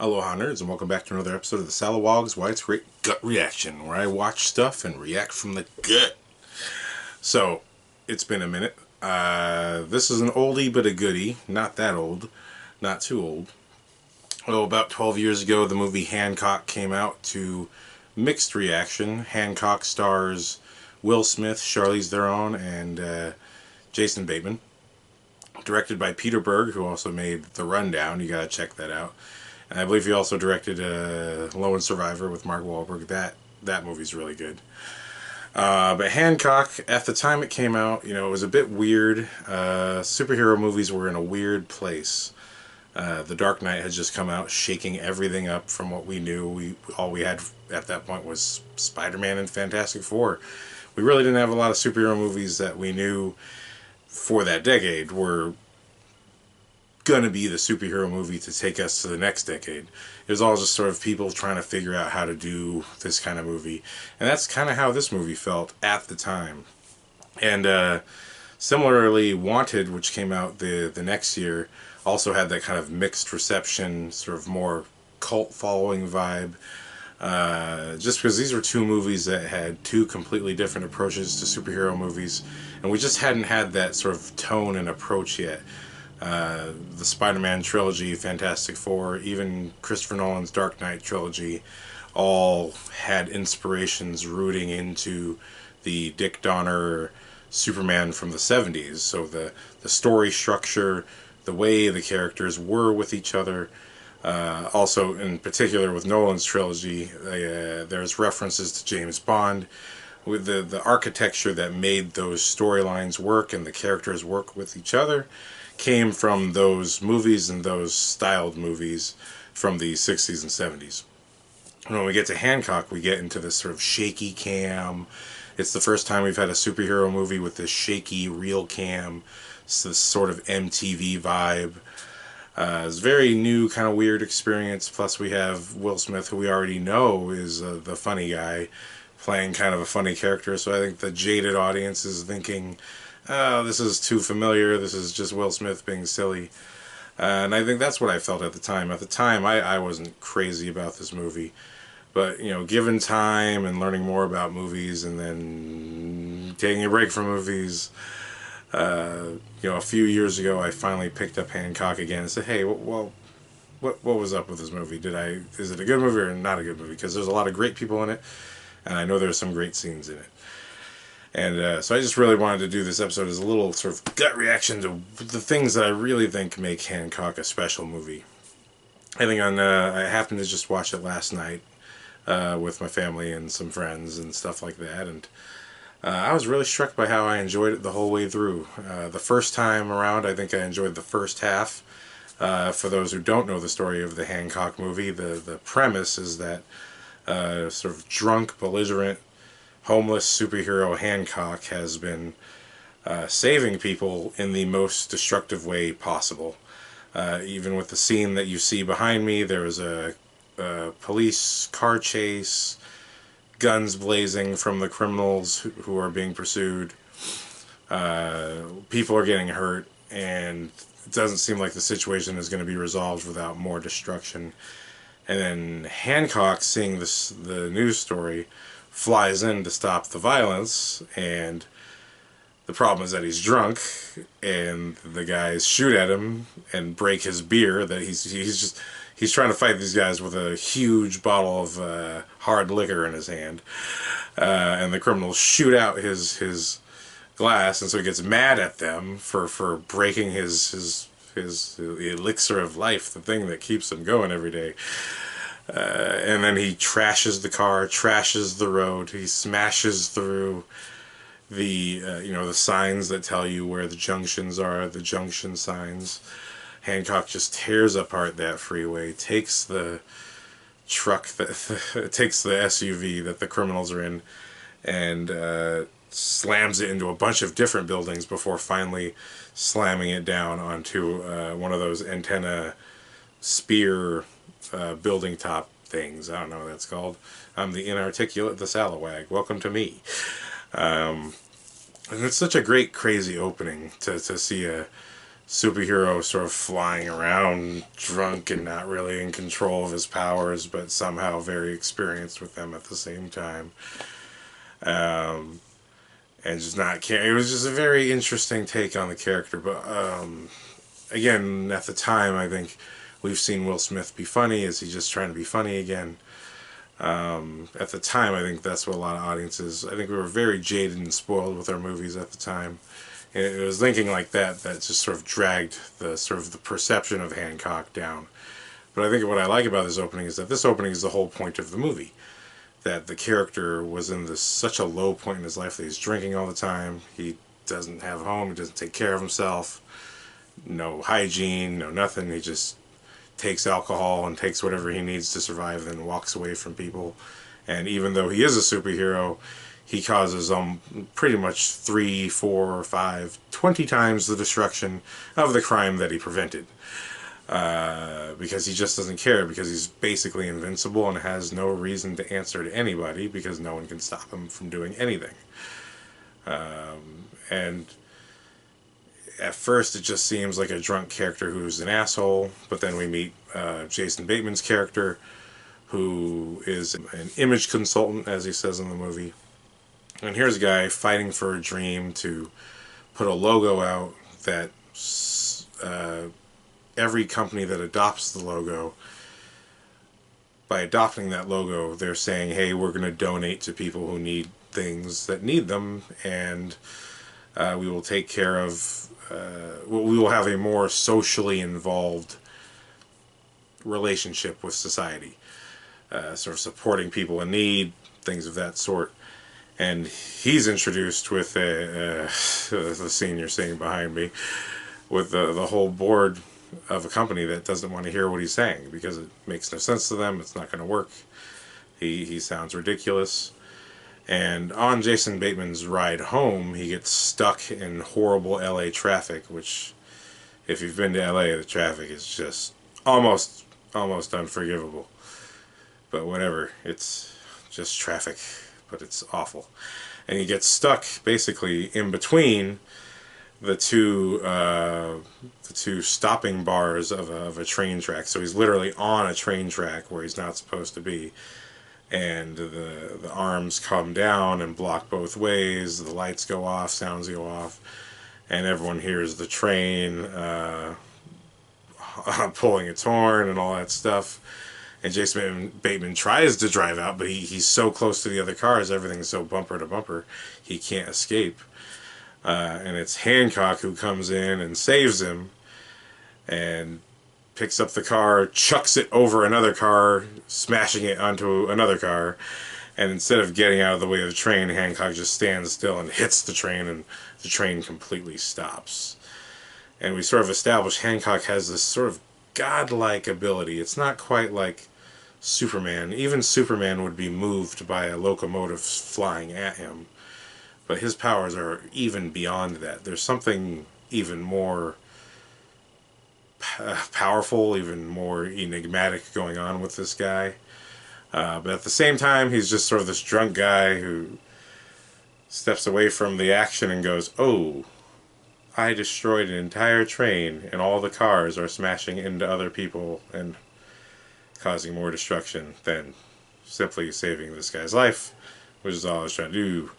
Aloha nerds, and welcome back to another episode of the Salawogs Why It's Great Gut Reaction, where I watch stuff and react from the gut. So, it's been a minute. This is an oldie but a goodie. Not that old. Not too old. Well, about 12 years ago, the movie Hancock came out to mixed reaction. Hancock stars Will Smith, Charlize Theron, and Jason Bateman. Directed by Peter Berg, who also made The Rundown. You gotta check that out. And I believe he also directed Lone Survivor with Mark Wahlberg. That movie's really good. But Hancock, at the time it came out, it was a bit weird. Superhero movies were in a weird place. The Dark Knight had just come out, shaking everything up from what we knew. All we had at that point was Spider-Man and Fantastic Four. We really didn't have a lot of superhero movies that we knew for that decade were going to be the superhero movie to take us to the next decade. It was all just sort of people trying to figure out how to do this kind of movie. And that's kind of how this movie felt at the time. And similarly, Wanted, which came out the next year, also had that kind of mixed reception, sort of more cult following vibe. Just because these were two movies that had two completely different approaches to superhero movies, and we just hadn't had that sort of tone and approach yet. The Spider-Man trilogy, Fantastic Four, even Christopher Nolan's Dark Knight trilogy, all had inspirations rooting into the Dick Donner Superman from the 70s. So the story structure, the way the characters were with each other. Also, in particular with Nolan's trilogy, there's references to James Bond, with the architecture that made those storylines work and the characters work with each other came from those movies and those styled movies from the 60s and 70s. When we get to Hancock, we get into this sort of shaky cam. It's the first time we've had a superhero movie with this shaky real cam. It's this sort of MTV vibe. It's a very new, kind of weird experience. Plus, we have Will Smith, who we already know is the funny guy, playing kind of a funny character. So I think the jaded audience is thinking, oh, this is too familiar. This is just Will Smith being silly. And I think that's what I felt at the time. At the time, I wasn't crazy about this movie. But, given time and learning more about movies and then taking a break from movies, a few years ago, I finally picked up Hancock again and said, "Hey, well, what was up with this movie? Is it a good movie or not a good movie? Because there's a lot of great people in it, and I know there's some great scenes in it." And so I just really wanted to do this episode as a little sort of gut reaction to the things that I really think make Hancock a special movie. I happened to just watch it last night with my family and some friends and stuff like that, and I was really struck by how I enjoyed it the whole way through. The first time around, I think I enjoyed the first half. For those who don't know the story of the Hancock movie, the premise is that sort of drunk, belligerent, homeless superhero Hancock has been saving people in the most destructive way possible. Even with the scene that you see behind me, there was a police car chase, guns blazing from the criminals who are being pursued. People are getting hurt, and it doesn't seem like the situation is going to be resolved without more destruction. And then Hancock, seeing the news story, flies in to stop the violence, and the problem is that he's drunk, and the guys shoot at him and break his beer. That he's trying to fight these guys with a huge bottle of hard liquor in his hand, and the criminals shoot out his glass, and so he gets mad at them for breaking his elixir of life, the thing that keeps him going every day. And then he trashes the car, trashes the road. He smashes through the signs that tell you where the junctions are, the junction signs. Hancock just tears apart that freeway, takes the truck, takes the SUV that the criminals are in, and slams it into a bunch of different buildings before finally slamming it down onto one of those antenna spear building top things. I don't know what that's called. I'm the inarticulate, the Salawag. Welcome to me. And it's such a great, crazy opening to see a superhero sort of flying around drunk and not really in control of his powers, but somehow very experienced with them at the same time. And just not care. It was just a very interesting take on the character. But again, at the time, I think we've seen Will Smith be funny. Is he just trying to be funny again? At the time, I think that's what a lot of audiences. I think we were very jaded and spoiled with our movies at the time. And it was thinking like that just sort of dragged the perception of Hancock down. But I think what I like about this opening is that this opening is the whole point of the movie. That the character was in such a low point in his life that he's drinking all the time. He doesn't have a home. He doesn't take care of himself. No hygiene, no nothing. He just takes alcohol and takes whatever he needs to survive, then walks away from people. And even though he is a superhero, he causes pretty much 3, 4, 5, 20 times the destruction of the crime that he prevented. Because he just doesn't care, because he's basically invincible and has no reason to answer to anybody, because no one can stop him from doing anything. And at first it just seems like a drunk character who's an asshole, but then we meet Jason Bateman's character, who is an image consultant, as he says in the movie. And here's a guy fighting for a dream to put a logo out that every company that adopts the logo, by adopting that logo, they're saying, hey, we're going to donate to people who need things that need them, and we will take care of, we will have a more socially involved relationship with society, sort of supporting people in need, things of that sort. And he's introduced with the scene you're seeing behind me, with the whole board of a company that doesn't want to hear what he's saying because it makes no sense to them. It's not going to work. He sounds ridiculous. And on Jason Bateman's ride home, he gets stuck in horrible LA traffic, which, if you've been to LA, the traffic is just almost unforgivable. But whatever, it's just traffic, but it's awful. And he gets stuck basically in between the two stopping bars of a train track. So he's literally on a train track where he's not supposed to be. And the arms come down and block both ways. The lights go off, sounds go off, and everyone hears the train pulling its horn and all that stuff. And Jason Bateman tries to drive out, but he's so close to the other cars, everything's so bumper to bumper, he can't escape. And it's Hancock who comes in and saves him, and picks up the car, chucks it over another car, smashing it onto another car. And instead of getting out of the way of the train, Hancock just stands still and hits the train, and the train completely stops. And we sort of establish Hancock has this sort of godlike ability. It's not quite like Superman. Even Superman would be moved by a locomotive flying at him. But his powers are even beyond that. There's something even more powerful, even more enigmatic going on with this guy. But at the same time, he's just sort of this drunk guy who steps away from the action and goes, oh, I destroyed an entire train and all the cars are smashing into other people and causing more destruction than simply saving this guy's life, which is all I was trying to do.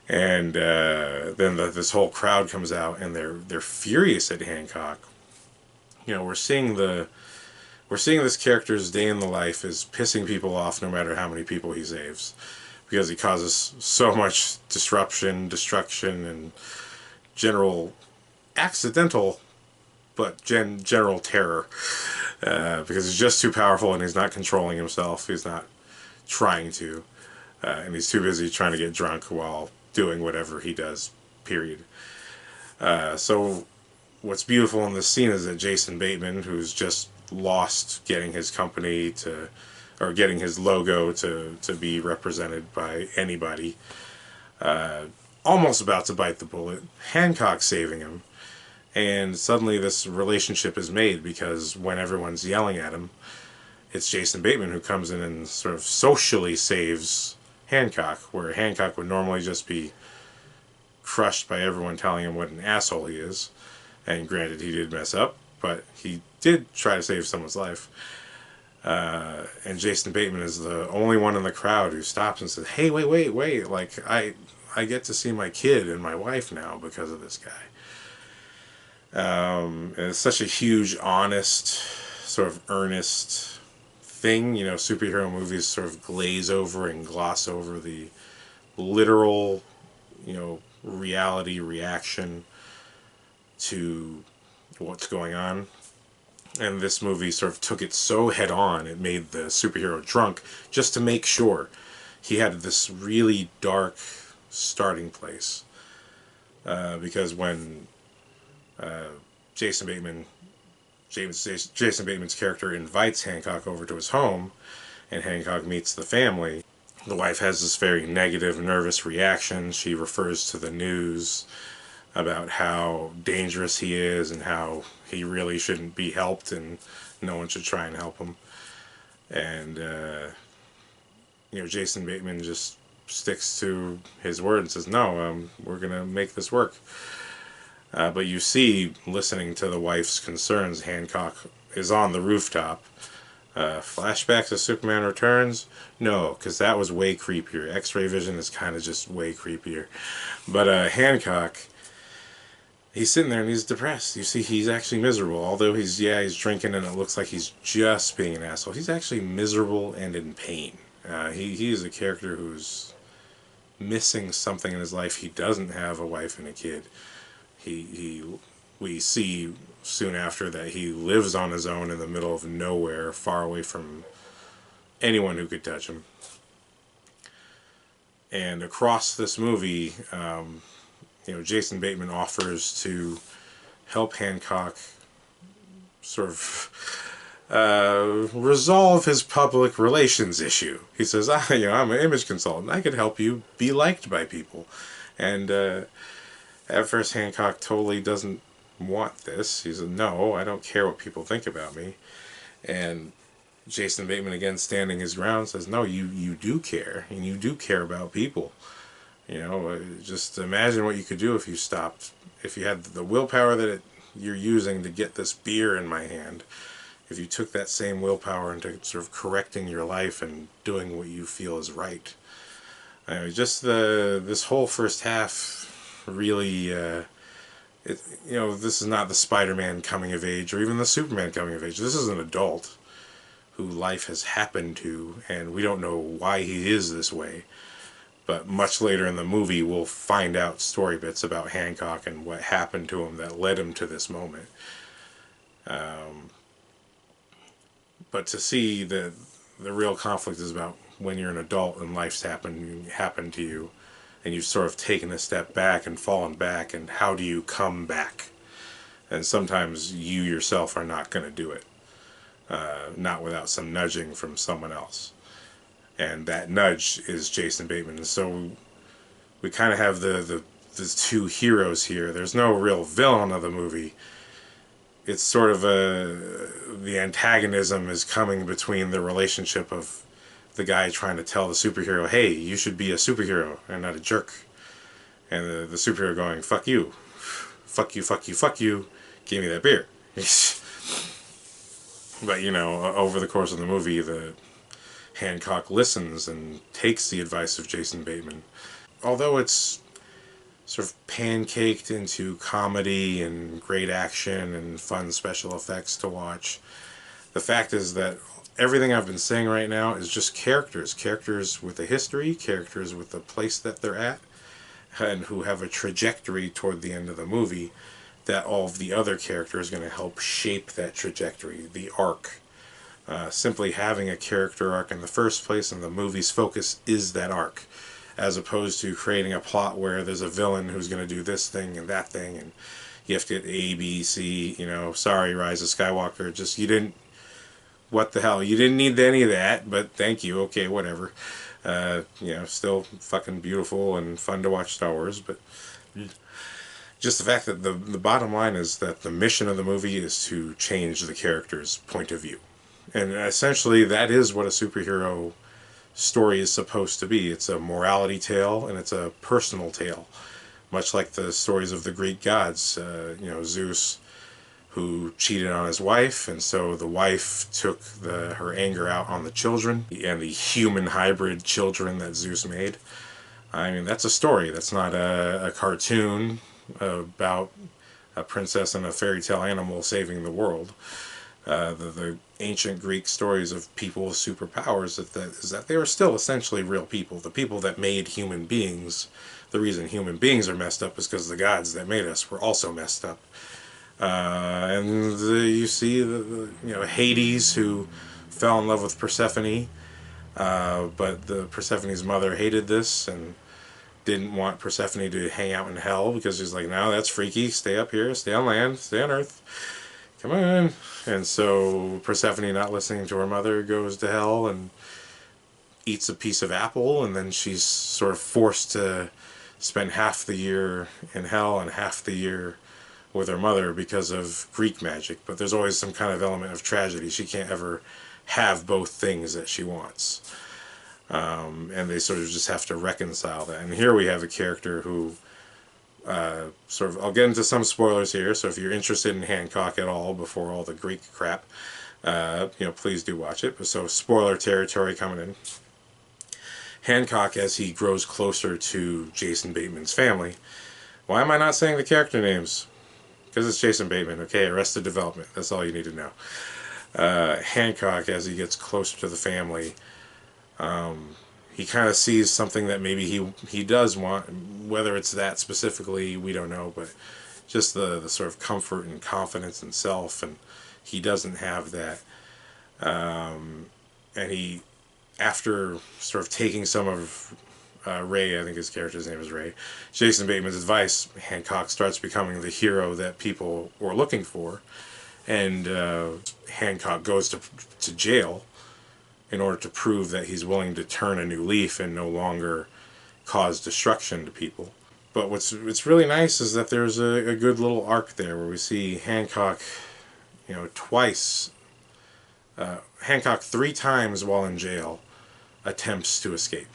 And then this whole crowd comes out and they're furious at Hancock. You know, we're seeing this character's day in the life is pissing people off no matter how many people he saves, because he causes so much disruption, destruction, and general accidental but general terror, because he's just too powerful and he's not controlling himself. He's not trying to, and he's too busy trying to get drunk while doing whatever he does, period. So what's beautiful in this scene is that Jason Bateman, who's just lost getting his company to, or getting his logo to be represented by anybody, almost about to bite the bullet, Hancock saving him, and suddenly this relationship is made, because when everyone's yelling at him, it's Jason Bateman who comes in and sort of socially saves Hancock, where Hancock would normally just be crushed by everyone telling him what an asshole he is. And granted, he did mess up, but he did try to save someone's life. And Jason Bateman is the only one in the crowd who stops and says, "Hey, wait! Like I get to see my kid and my wife now because of this guy." And it's such a huge, honest, sort of earnest thing. You know, superhero movies sort of glaze over and gloss over the literal, reality reaction to what's going on. And this movie sort of took it so head on, it made the superhero drunk just to make sure he had this really dark starting place. Because when Jason Bateman, Jason Bateman's character invites Hancock over to his home, and Hancock meets the family, the wife has this very negative, nervous reaction. She refers to the news about how dangerous he is and how he really shouldn't be helped and no one should try and help him. And, Jason Bateman just sticks to his word and says, no, we're going to make this work. But you see, listening to the wife's concerns, Hancock is on the rooftop. Flashbacks of Superman Returns? No, because that was way creepier. X-ray vision is kind of just way creepier. But Hancock, he's sitting there and he's depressed. You see, he's actually miserable. Although he's drinking and it looks like he's just being an asshole. He's actually miserable and in pain. He is a character who's missing something in his life. He doesn't have a wife and a kid. We see soon after that he lives on his own in the middle of nowhere, far away from anyone who could touch him. And across this movie, Jason Bateman offers to help Hancock sort of resolve his public relations issue. He says, I'm an image consultant. I could help you be liked by people. And at first Hancock totally doesn't want this. He says, no, I don't care what people think about me. And Jason Bateman, again standing his ground, says, no, you do care, and you do care about people. Just imagine what you could do if you stopped, if you had the willpower that you're using to get this beer in my hand, if you took that same willpower into sort of correcting your life and doing what you feel is right. This whole first half really, this is not the Spider-Man coming of age or even the Superman coming of age. This is an adult who life has happened to, and we don't know why he is this way. But much later in the movie, we'll find out story bits about Hancock and what happened to him that led him to this moment. But to see the real conflict is about when you're an adult and life's happened to you, and you've sort of taken a step back and fallen back, and how do you come back? And sometimes you yourself are not going to do it. Not without some nudging from someone else. And that nudge is Jason Bateman. And so we kind of have the two heroes here. There's no real villain of the movie. It's sort of the antagonism is coming between the relationship of the guy trying to tell the superhero, hey, you should be a superhero and not a jerk. And the superhero going, fuck you. Fuck you, fuck you, fuck you. Give me that beer. But, over the course of the movie, the Hancock listens and takes the advice of Jason Bateman. Although it's sort of pancaked into comedy and great action and fun special effects to watch, the fact is that everything I've been saying right now is just characters. Characters with a history, characters with the place that they're at, and who have a trajectory toward the end of the movie that all of the other characters are going to help shape that trajectory, the arc. Simply having a character arc in the first place and the movie's focus is that arc, as opposed to creating a plot where there's a villain who's going to do this thing and that thing and you have to get A, B, C, sorry, Rise of Skywalker, what the hell, you didn't need any of that, but thank you, okay, whatever. Still fucking beautiful and fun to watch Star Wars, but just the fact that the bottom line is that the mission of the movie is to change the character's point of view. And essentially that is what a superhero story is supposed to be. It's a morality tale and it's a personal tale. much like the stories of the Greek gods. Zeus, who cheated on his wife, and so the wife took her anger out on the children and the human hybrid children that Zeus made. I mean, that's a story. That's not a cartoon about a princess and a fairy tale animal saving the world. The ancient Greek stories of people with superpowers is that they were still essentially real people. The people that made human beings, the reason human beings are messed up is because the gods that made us were also messed up. You see Hades, who fell in love with Persephone, but Persephone's mother hated this and didn't want Persephone to hang out in hell because she's like, no, that's freaky. Stay up here, stay on land, stay on Earth. Come on. And so Persephone, not listening to her mother, goes to hell and eats a piece of apple, and then she's sort of forced to spend half the year in hell and half the year with her mother because of Greek magic. But there's always some kind of element of tragedy. She can't ever have both things that she wants. And they sort of just have to reconcile that. And here we have a character who I'll get into some spoilers here, so if you're interested in Hancock at all before all the Greek crap, please do watch it. So spoiler territory coming in. Hancock, as he grows closer to Jason Bateman's family. Why am I not saying the character names? Because it's Jason Bateman, okay? Arrested Development, that's all you need to know. Hancock, as he gets closer to the family, he kind of sees something that maybe he does want. Whether it's that specifically, we don't know, but just the sort of comfort and confidence in self, and he doesn't have that. And he, after sort of taking some of Ray, I think his character's name is Ray, Jason Bateman's advice, Hancock starts becoming the hero that people were looking for. And Hancock goes to jail in order to prove that he's willing to turn a new leaf and no longer cause destruction to people. But what's really nice is that there's a good little arc there where we see Hancock, twice. Hancock 3 times while in jail attempts to escape.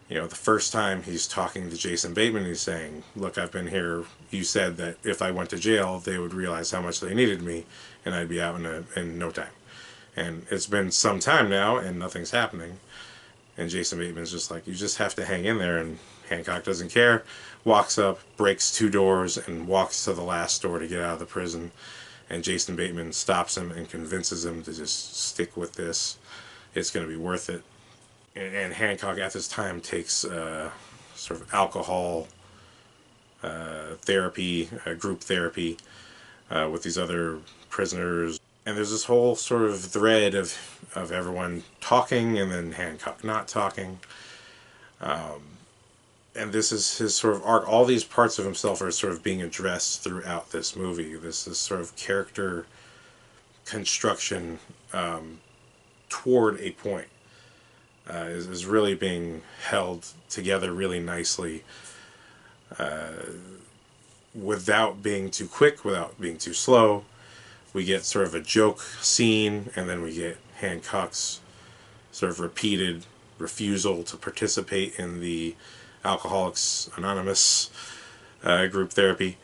The first time he's talking to Jason Bateman, he's saying, look, I've been here. You said that if I went to jail, they would realize how much they needed me, and I'd be out in no time. And it's been some time now, and nothing's happening. And Jason Bateman's just like, you just have to hang in there. And Hancock doesn't care, walks up, breaks 2 doors, and walks to the last door to get out of the prison. And Jason Bateman stops him and convinces him to just stick with this. It's going to be worth it. And Hancock at this time takes sort of alcohol therapy, group therapy with these other prisoners. And there's this whole sort of thread of everyone talking and then Hancock not talking. And this is his sort of arc. All these parts of himself are sort of being addressed throughout this movie. This sort of character construction toward a point is really being held together really nicely without being too quick, without being too slow. We get sort of a joke scene, and then we get Hancock's sort of repeated refusal to participate in the Alcoholics Anonymous group therapy.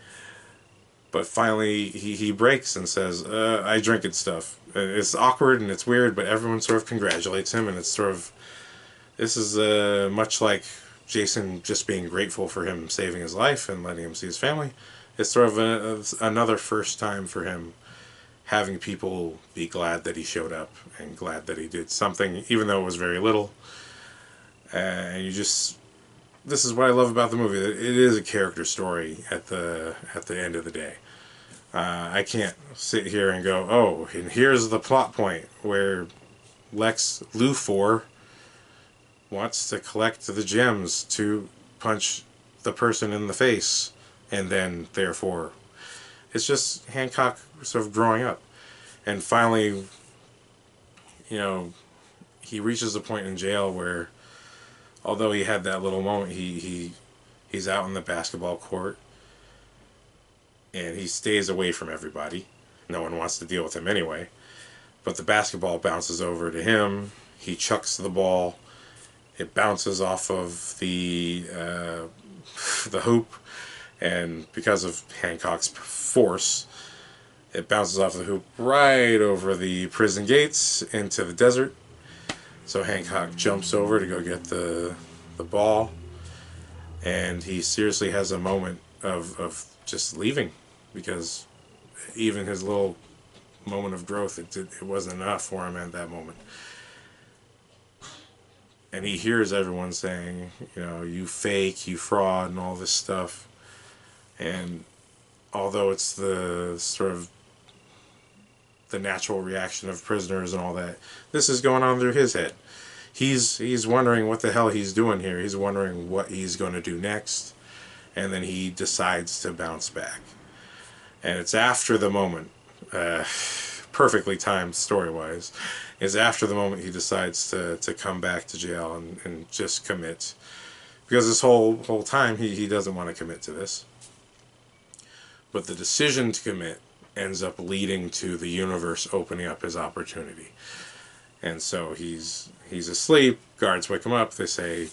But finally, he breaks and says, I drink and stuff. It's awkward and it's weird, but everyone sort of congratulates him, and it's sort of, this is much like Jason just being grateful for him saving his life and letting him see his family. It's sort of another first time for him having people be glad that he showed up and glad that he did something, even though it was very little. And this is what I love about the movie. It is a character story at the end of the day. I can't sit here and go, oh, and here's the plot point where Lex Luthor wants to collect the gems to punch the person in the face, and then therefore it's just Hancock sort of growing up. And finally, he reaches a point in jail where, although he had that little moment, he's out in the basketball court and he stays away from everybody. No one wants to deal with him anyway. But the basketball bounces over to him. He chucks the ball. It bounces off of the the hoop, and because of Hancock's force, it bounces off the hoop right over the prison gates into the desert. So Hancock jumps over to go get the ball, and he seriously has a moment of just leaving, because even his little moment of growth, it wasn't enough for him at that moment. And he hears everyone saying, you fake, you fraud, and all this stuff. And although it's the sort of the natural reaction of prisoners and all that, this is going on through his head. He's wondering what the hell he's doing here. He's wondering what he's going to do next. And then he decides to bounce back. And it's after the moment, perfectly timed story-wise, is after the moment he decides to come back to jail and just commit. Because this whole time he doesn't want to commit to this. But the decision to commit ends up leading to the universe opening up his opportunity. And so he's asleep, guards wake him up, they say,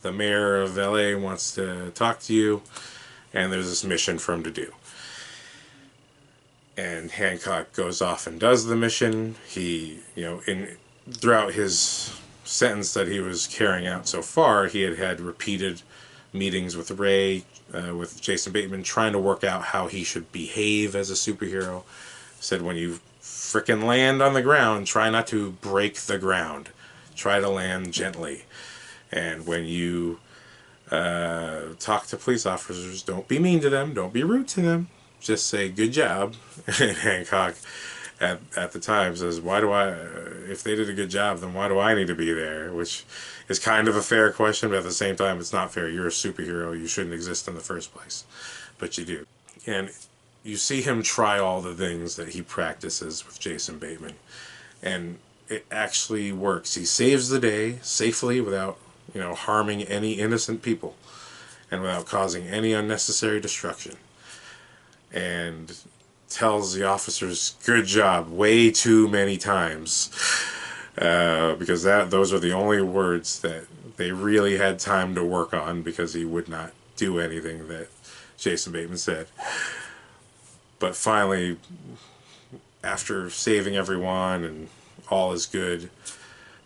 the mayor of LA wants to talk to you, and there's this mission for him to do. And Hancock goes off and does the mission. He, throughout his sentence that he was carrying out so far, he had repeated meetings with Ray, with Jason Bateman, trying to work out how he should behave as a superhero. Said, when you frickin' land on the ground, try not to break the ground. Try to land gently. And when you talk to police officers, don't be mean to them, don't be rude to them. Just say, good job. And Hancock, at the time, says, if they did a good job, then why do I need to be there? Which is kind of a fair question, but at the same time, it's not fair. You're a superhero. You shouldn't exist in the first place. But you do. And you see him try all the things that he practices with Jason Bateman. And it actually works. He saves the day safely without, harming any innocent people. And without causing any unnecessary destruction. And tells the officers, good job, way too many times. Because those are the only words that they really had time to work on, because he would not do anything that Jason Bateman said. But finally, after saving everyone and all is good,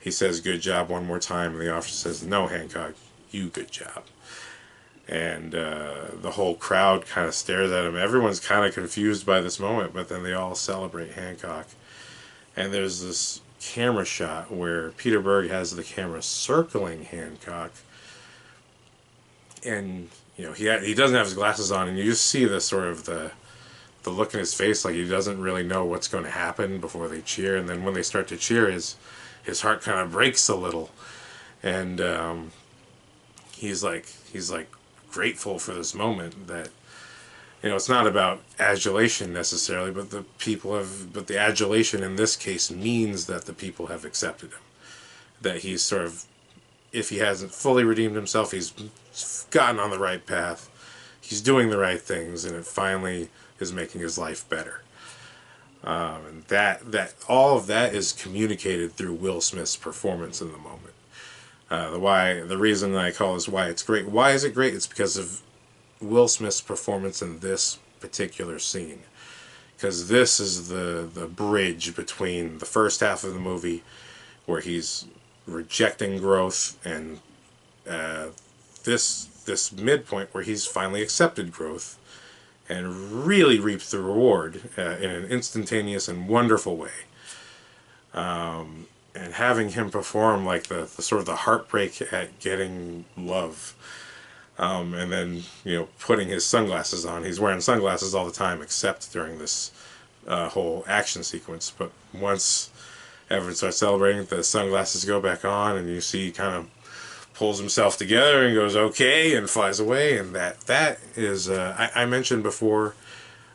he says good job one more time, and the officer says, no, Hancock, you good job. And the whole crowd kind of stares at him. Everyone's kind of confused by this moment, but then they all celebrate Hancock. And there's this camera shot where Peter Berg has the camera circling Hancock, and he doesn't have his glasses on, and you just see the sort of the look in his face, like he doesn't really know what's going to happen before they cheer. And then when they start to cheer, his heart kind of breaks a little, and he's like grateful for this moment that, it's not about adulation necessarily, but the adulation in this case means that the people have accepted him. That he's sort of, if he hasn't fully redeemed himself, he's gotten on the right path. He's doing the right things, and it finally is making his life better. And that all of that is communicated through Will Smith's performance in the moment. The reason I call this why it's great. Why is it great? It's because of Will Smith's performance in this particular scene. Because this is the bridge between the first half of the movie, where he's rejecting growth, and this midpoint where he's finally accepted growth and really reaped the reward in an instantaneous and wonderful way. And having him perform like the sort of the heartbreak at getting love, and then putting his sunglasses on. He's wearing sunglasses all the time except during this whole action sequence. But once everyone starts celebrating, the sunglasses go back on, and you see he kind of pulls himself together and goes okay and flies away. And that is I mentioned before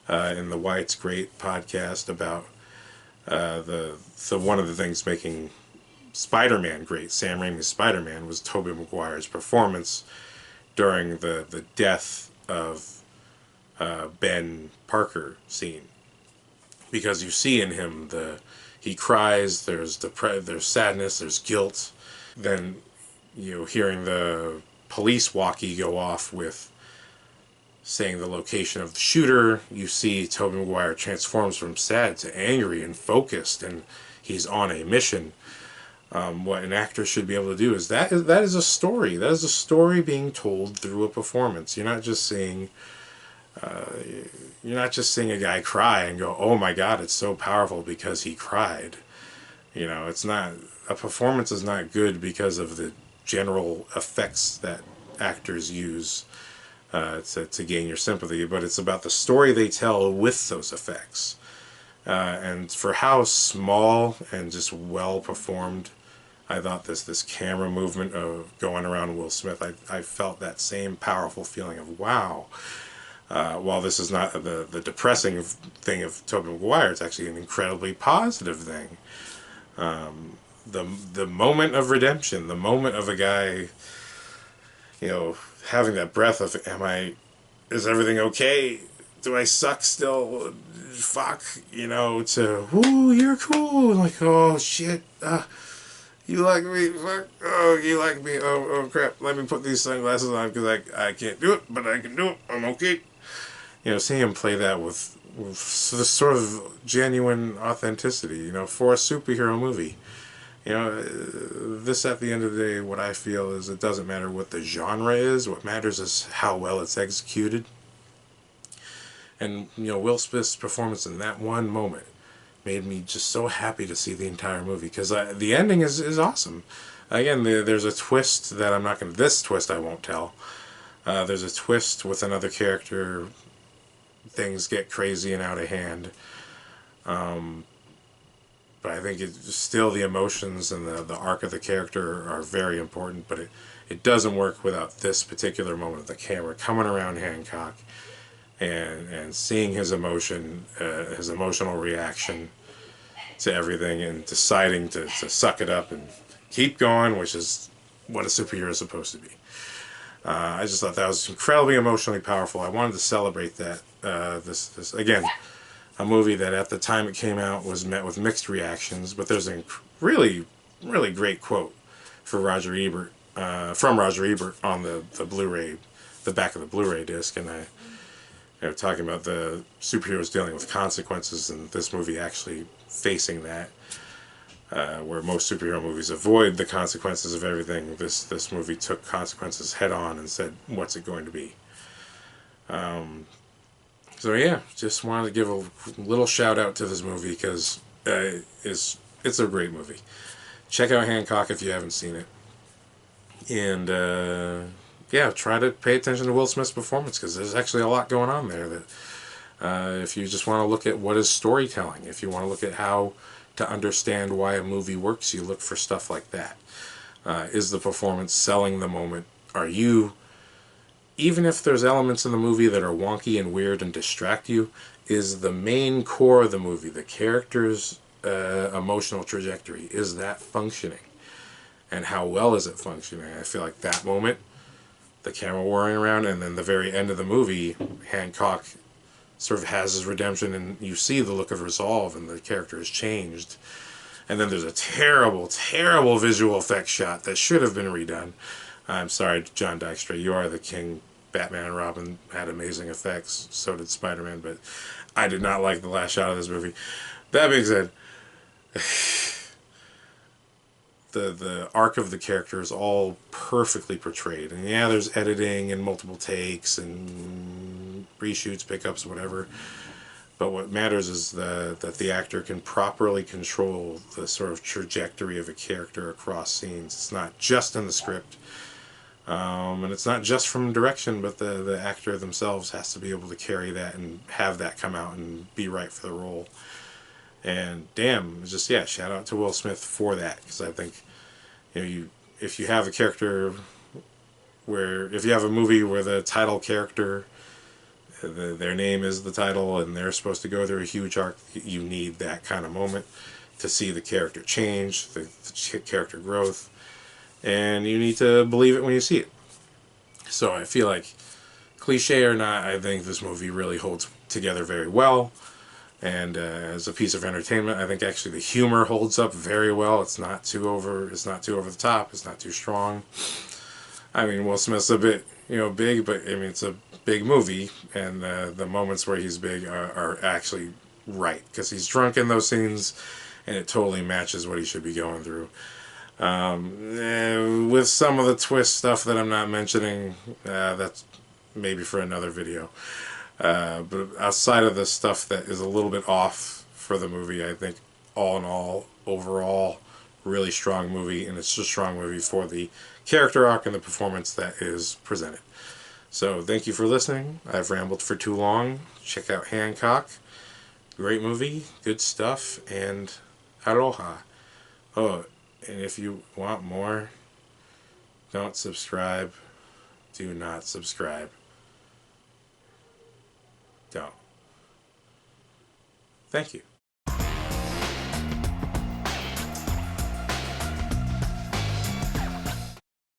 in the Why It's Great podcast about one of the things making Spider-Man great, Sam Raimi's Spider-Man, was Tobey Maguire's performance during the death of Ben Parker scene. Because you see in him he cries, there's sadness, there's guilt. Then hearing the police walkie go off with saying the location of the shooter. You see Tobey Maguire transforms from sad to angry and focused, and he's on a mission. What an actor should be able to do is that is a story. That is a story being told through a performance. You're not just seeing a guy cry and go, "Oh my God, it's so powerful because he cried." It's not, a performance is not good because of the general effects that actors use to gain your sympathy, but it's about the story they tell with those effects. And for how small and just well performed, I thought this camera movement of going around Will Smith, I felt that same powerful feeling of wow. While this is not the depressing thing of Tobey Maguire, it's actually an incredibly positive thing. The moment of redemption, the moment of a guy, having that breath of, is everything okay? Do I suck still? Fuck, to, whoo, you're cool. Like, oh shit, you like me? Fuck, oh, you like me? Oh crap, let me put these sunglasses on because I can't do it, but I can do it. I'm okay. Seeing him play that with this sort of genuine authenticity, for a superhero movie. This at the end of the day, what I feel is it doesn't matter what the genre is. What matters is how well it's executed. And, Will Smith's performance in that one moment made me just so happy to see the entire movie. Because the ending is awesome. Again, there's a twist that I'm not going to... This twist I won't tell. There's a twist with another character. Things get crazy and out of hand. But I think it's still the emotions and the arc of the character are very important, but it doesn't work without this particular moment of the camera coming around Hancock and seeing his emotion, his emotional reaction to everything, and deciding to suck it up and keep going, which is what a superhero is supposed to be. I just thought that was incredibly emotionally powerful. I wanted to celebrate that. This again, a movie that at the time it came out was met with mixed reactions, but there's a really, really great quote for Roger Ebert, from Roger Ebert on the Blu-ray, the back of the Blu-ray disc, and talking about the superheroes dealing with consequences, and this movie actually facing that, where most superhero movies avoid the consequences of everything. This movie took consequences head on and said, "What's it going to be?" So yeah, just wanted to give a little shout out to this movie because it's a great movie. Check out Hancock if you haven't seen it, and yeah, try to pay attention to Will Smith's performance because there's actually a lot going on there. That if you just want to look at what is storytelling, if you want to look at how to understand why a movie works, you look for stuff like that. Is the performance selling the moment? Are you, even if there's elements in the movie that are wonky and weird and distract you, is the main core of the movie, the character's emotional trajectory, is that functioning? And how well is it functioning? I feel like that moment, the camera whirring around, and then the very end of the movie, Hancock sort of has his redemption, and you see the look of resolve, and the character has changed. And then there's a terrible, terrible visual effects shot that should have been redone. I'm sorry, John Dykstra, you are the king. Batman and Robin had amazing effects, so did Spider-Man, but I did not like the last shot of this movie. That being said, the arc of the character is all perfectly portrayed. And yeah, there's editing and multiple takes and reshoots, pickups, whatever. But what matters is that the actor can properly control the sort of trajectory of a character across scenes. It's not just in the script. And it's not just from direction, but the actor themselves has to be able to carry that and have that come out and be right for the role. And damn, just, yeah, shout out to Will Smith for that, because I think, if you have a character if you have a movie where the title character, their name is the title, and they're supposed to go through a huge arc, you need that kind of moment to see the character change, the character growth, and you need to believe it when you see it. So I feel like, cliche or not, I think this movie really holds together very well. And as a piece of entertainment, I think actually the humor holds up very well. It's not too over the top. It's not too strong. I mean, Will Smith's a bit, big, but I mean, it's a big movie, and the moments where he's big are actually right, because he's drunk in those scenes, and it totally matches what he should be going through. With some of the twist stuff that I'm not mentioning, that's maybe for another video. But outside of the stuff that is a little bit off for the movie, I think all in all, overall, really strong movie, and it's a strong movie for the character arc and the performance that is presented. So thank you for listening. I've rambled for too long. Check out Hancock. Great movie, good stuff, and aloha. Oh, and if you want more, don't subscribe. Do not subscribe. Don't. Thank you.